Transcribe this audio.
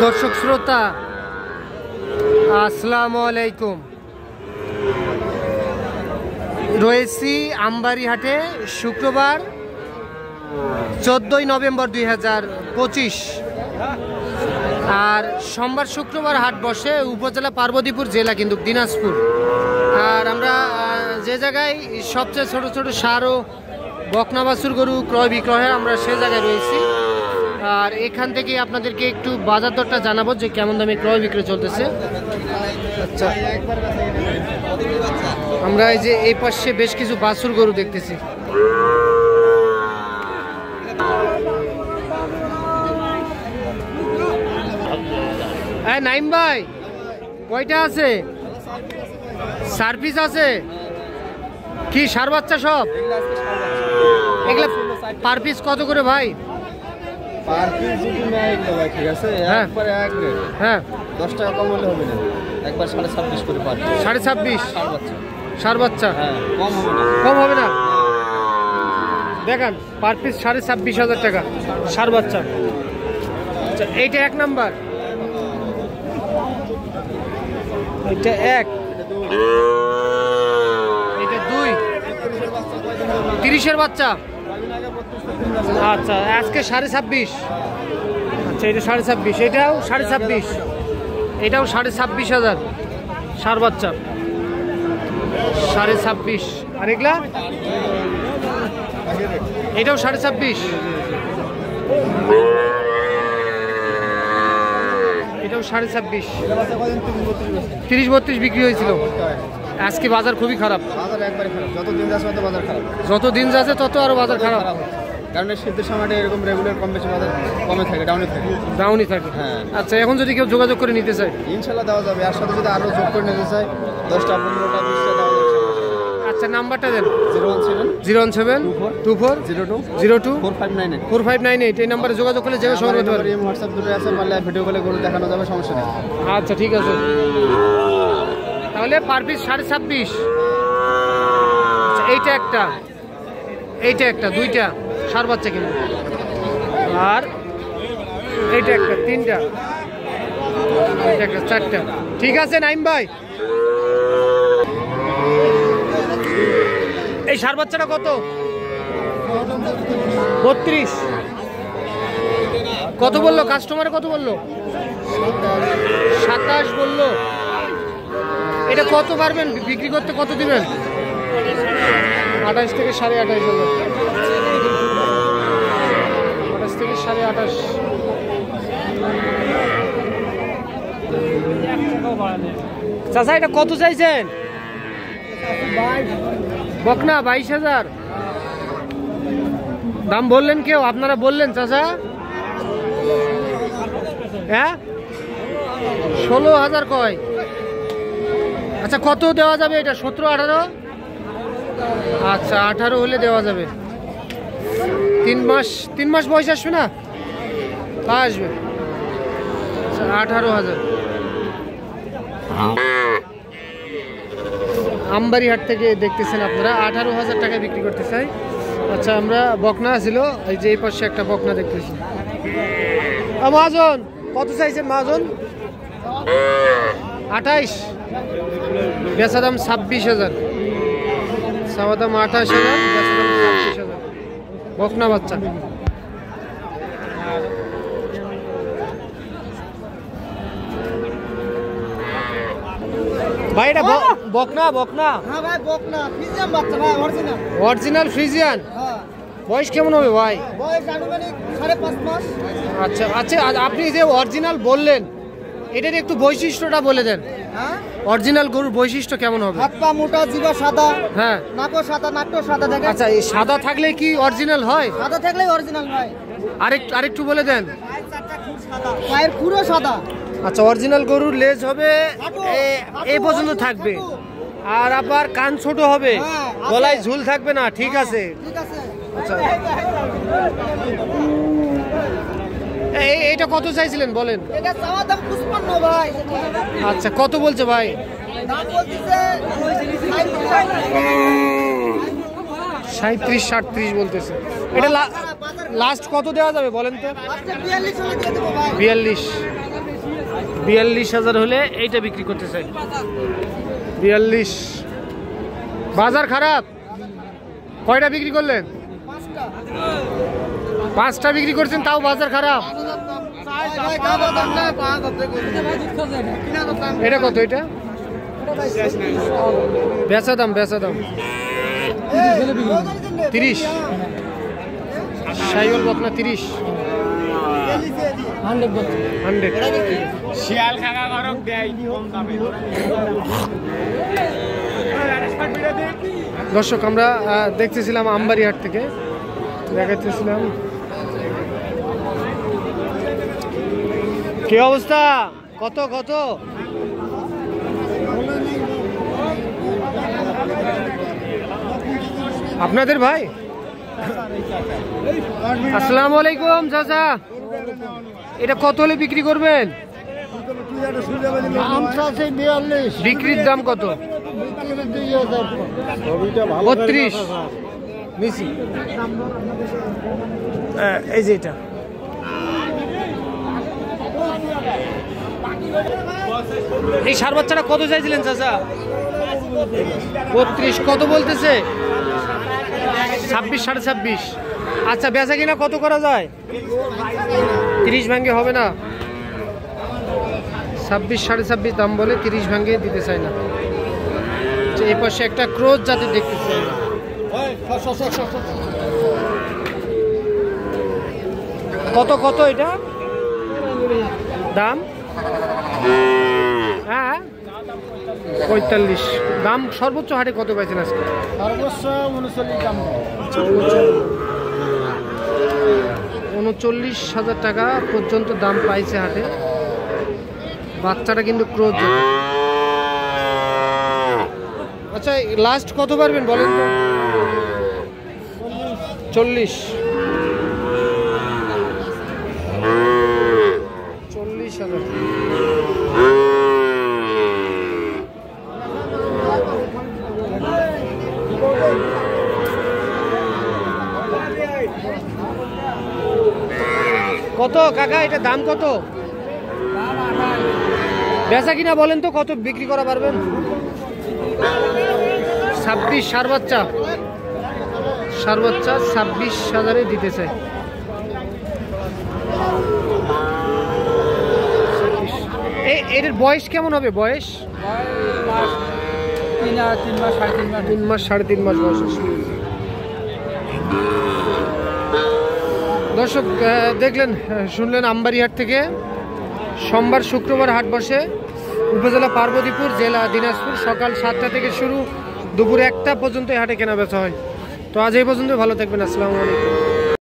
দর্শক শ্রোতা আসসালামু আলাইকুম। রয়েছি আমবাড়ি হাটে শুক্রবার 14 নভেম্বর 2025 আর সোমবার শুক্রবার হাট বসে উপজেলা পার্বতীপুর, জেলা কিন্তু দিনাজপুর। আর আমরা যে জায়গায় সবচেয়ে ছোট ছোট সার ও বকনা বাছুর গরু ক্রয় বিক্রয় হয় আমরা সে জায়গায় রয়েছি। আর এখান থেকে আপনাদেরকে একটু বাজার দরটা জানাবো যে কেমন দামে ক্রয় বিক্রয় চলতেছে। আচ্ছা, আমরা এই যে এই পাশে বেশ কিছু বাছুর গরু দেখতেছি। হ্যাঁ নাইম ভাই, কয়টা আছে? 4 পিস আছে। কি সার বাচ্চা সব? এগুলা পার পিস কত করে ভাই? পার পিস যদি নেয় এগুলো ভাই ঠিক আছে, একবারে এক রেট। হ্যাঁ 10 টাকা কম হলে হবে না, একবার 26.5 করে পার পিস। 26.5 সার বাচ্চা? হ্যাঁ কম হবে না, কম হবে না। দেখেন পার পিস 26,500 টাকা সার বাচ্চা। আচ্ছা, এইটা 1 নাম্বার, এটা 1, এটা 2, 30-এর বাচ্চা। আচ্ছা আজকে 26.5। আচ্ছা এটা 26.5, এটাও 26.5, এটাও 26,500 সার বাচ্চা, 26.5। আর এগুলা এটাও 26.5, এটাও 26.5। 30-32 বিক্রি হয়েছিল। আজকে বাজার খুবই খারাপ, বাজার একবারে খারাপ। যত দিন যাচ্ছে তত বাজার খারাপ, যত দিন যাচ্ছে তত আরো বাজার খারাপ। কারণ শীতের সময়টা এরকম রেগুলার কম বেশি বাজার কমে থাকে, ডাউনই থাকে। হ্যাঁ আচ্ছা, এখন যদি কেউ যোগাযোগ করে নিতে চায় ইনশাল্লাহ দেওয়া যাবে। আর সাথে যদি আরো যোগ করে নিতে চাই 10টা 15টা 20টা দেওয়া যাবে। আচ্ছা নাম্বারটা দেন। 01724 02 4598 4598। এই নাম্বারে যোগাযোগ করলে যে সব হতে পারে। হোয়াটসঅ্যাপ দুটো আছে, পারলে ভিডিও কলে গরু দেখানো যাবে, সমস্যা নেই। আচ্ছা ঠিক আছে, তাহলে পার পিস 26.5। এইটা একটা, এইটা একটা, 2টা সার বাচ্চা কিন্তু। আর এইটা একটা, 3টা, এইটা একটা, 4টা। ঠিক আছে নাইম ভাই, এই সার বাচ্চাটা কত? 32। কত বললো কাস্টমারে? কত বললো? 27 বললো। এটা কত পারবেন বিক্রি করতে? কত দিবেন? 28 থেকে 28.5 হাজার। 28 থেকে 28.5। চাচা এটা কত চাইছেন? বকনা 22,000 দাম বললেন। কেউ আপনারা বললেন চাচা? হ্যাঁ 16,000 কয়। আচ্ছা কত দেওয়া যাবে এটা? 17-18? আচ্ছা 18 হলে দেওয়া যাবে। 3 মাস বয়স আসবে না? আসবে। 18,000 আমবাড়ি হাট থেকে দেখতেছেন আপনারা, 18,000 টাকায় বিক্রি করতে চাই। আচ্ছা আমরা বকনা ছিল, এই যে এই পাশে একটা বকনা দেখতেছি। মহাজন কত চাইছেন মহাজন? 28। বেচা দাম 26,000, চাওয়া দাম 28,000, বেচা দাম 26,000। বকনা বাচ্চা। ভাই এটা বকনা? বকনা? হ্যাঁ ভাই বকনা, ফ্রিজিয়ান বাচ্চা ভাই, অরিজিনাল। Original Friesian? হ্যাঁ। বয়স কেমন হবে ভাই? বয়স আনুমানিক 5.5 মাস। আচ্ছা আচ্ছা, আপনি যে অরিজিনাল বললেন এটার একটু বৈশিষ্ট্যটা বলে দেন। হ্যাঁ অরিজিনাল গরুর বৈশিষ্ট্য কেমন হবে? হাত পা মোটা, জিভা সাদা, হ্যাঁ নাকও সাদা, নাকটাও সাদা দেখেন। আচ্ছা এই সাদা থাকলে কি অরিজিনাল হয়? সাদা থাকলেই অরিজিনাল হয়। আরেকটু বলে দেন। পায়ের খুরও সাদা। আচ্ছা অরিজিনাল গরুর লেজ হবে এই পর্যন্ত থাকবে, আর আবার কান ছোট হবে, গলায় ঝুল থাকবে না। ঠিক আছে। আচ্ছা এইটা কত চাইছিলেন বলেন? এটা চাওয়া দাম 55 ভাই। আচ্ছা কত বলছে ভাই? দাম বলতেছে 37-38 বলতেছে। এটা লাস্ট কত দেওয়া যাবে বলেন তো? 42 হলে দিয়ে দেব ভাই। 42। 42,000 হলে এইটা বিক্রি করতে চাই। 42। বাজার খারাপ। কয়টা বিক্রি করলেন? 5টা বিক্রি করছেন, তাও বাজার খারাপ। এটা কত? এটা বেচা দাম 30। শাইওয়াল বকনা 30। 100। শিয়াল খাগা গরম দেয় কম দামে। দর্শক, আমরা দেখতেছিলাম আমবাড়িহাট থেকে, দেখাচ্ছিলাম কি অবস্থা। কত কত? আপনাদের ভাই? আসসালামু আলাইকুম চাচা, এটা কত হলে বিক্রি করবেন? বিক্রির দাম কত? 32। নিছি। এই যে এটা এই সার বাচ্চাটা কত চাইছিলেন চাচা? 32। কত বলতেছে? 26, 26.5। আচ্ছা, বেচা কিনা কত করা যায়? 30 ভাঙ্গে হবে না। 26, 26.5 দাম বলে, 30 ভাঙ্গে দিতে চাই না। এই পাশে একটা ক্রোজ জাতি দেখতে চাই না। কত কত এটা দাম? হ্যাঁ 45 দাম। সর্বোচ্চ হাটে কত পাইছেন আজকে? সর্বোচ্চ 39 দাম। 39,000 টাকা পর্যন্ত দাম পাইছে হাটে। বাচ্চাটা কিন্তু ক্রোজ। আচ্ছা, লাস্ট কত পারবেন বলেন তো? 40। 40,000। কত কাকা, এটা দাম কত? বেচা কিনা বলেন তো, কত বিক্রি করা পারবেন? 26। সার বাচ্চা 26,000 দিতে চাই। এর বয়স কেমন হবে? বয়স 3 মাস 3 মাস 3.5 মাস বয়স। দর্শক, দেখলেন শুনলেন আমবাড়িহাট থেকে সোমবার শুক্রবার হাট বসে। উপজেলা পার্বতীপুর, জেলা দিনাজপুর। সকাল 7টা থেকে শুরু, দুপুর 1টা পর্যন্ত এই হাটে কেনা বেচা হয়। তো আজ এই পর্যন্ত, ভালো থাকবেন। আসসালামু আলাইকুম।